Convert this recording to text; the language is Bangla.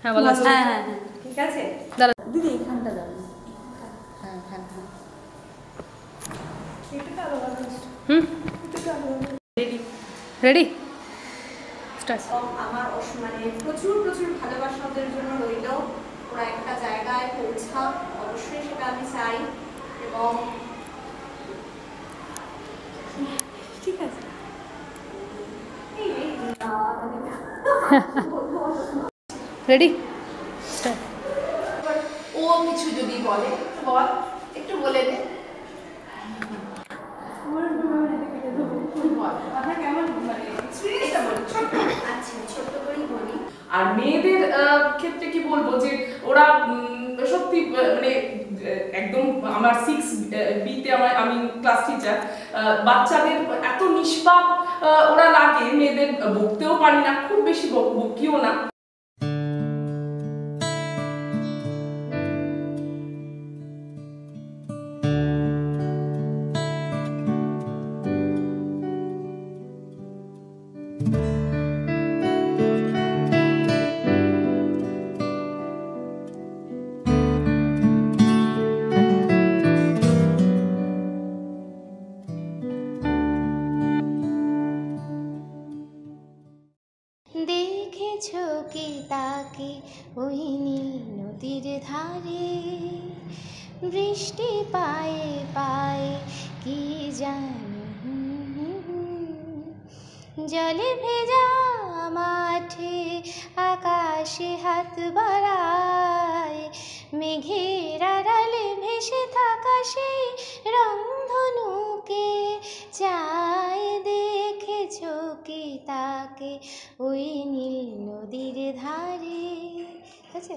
হ্যাঁ বলো। হ্যাঁ হ্যাঁ হ্যাঁ ঠিক আছে দাঁড়া দিদি এখানটা দাঁড়ান। হ্যাঁ হ্যাঁ হ্যাঁ হুম রেডি স্টার্ট। আমার মানে প্রচুর প্রচুর ভালোবাসা ওদের জন্য রইল। ওরা একটা জায়গায় পৌঁছাক, অবশ্যই সেটা আমি চাই। এবং ঠিক আছে রেডি স্টার্ট। ও কিছু যদি বলে বল, একটু বলে দে। আচ্ছা ছোট্ট করেই বলি। আর মেয়েদের ক্ষেত্রে কি বলবো যে ওরা সত্যি মানে একদম আমার 6B-তে আমি ক্লাস টিচার, বাচ্চাদের এত নিষ্পাপ ওরা লাগে, মেয়েদের বকতেও পারি না, খুব বেশি বকিও না। দেখেছো কি তাকে ওই নীল নদীর ধারে, বৃষ্টি পায়ে পায়ে কি জানি জলে ভেজা মাঠে আকাশে হাত বাড়ায়, মেঘের আড়ালে ভেসে থাকা সেই রংধনুকে চায়। দেখেছো কি তাকে ওই নীল নদীর ধারে। ঠিক আছে?